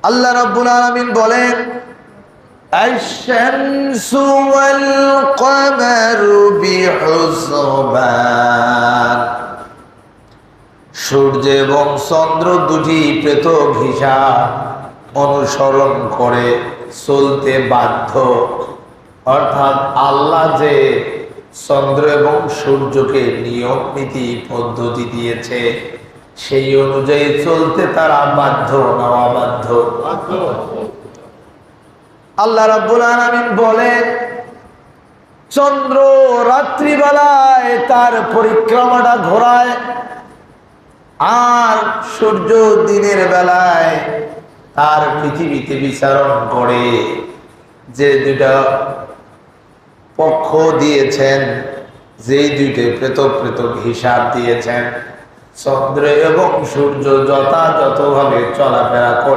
আল্লাহ রাব্বুল আলামিন বলেন আশ-শামসু ওয়াল কমারু বিহুসবান, সূর্য এবং চন্দ্র দুটি পৃথক হিসাব অনুসরণ করে চলতে বাধ্য। অর্থাৎ আল্লাহ যে চন্দ্র এবং সূর্যকে নিয়ম নীতি পদ্ধতি দিয়েছে সেই অনুযায়ী চলতে তারা বাধ্য না অবাধ্য? আল্লাহ রাব্বুল আলামিন বলেন চন্দ্র রাত্রিবেলায় তার পরিক্রমাটা ঘোরায় আর সূর্য দিনের বেলায় তার পৃথিবীতে বিচরণ করে। যে দুইটা পক্ষ দিয়েছেন, যেই দুইটা পৃথক পৃথক হিসাব দিয়েছেন, চন্দ্র এবং সূর্য যথাযথভাবে চলাফেরা করে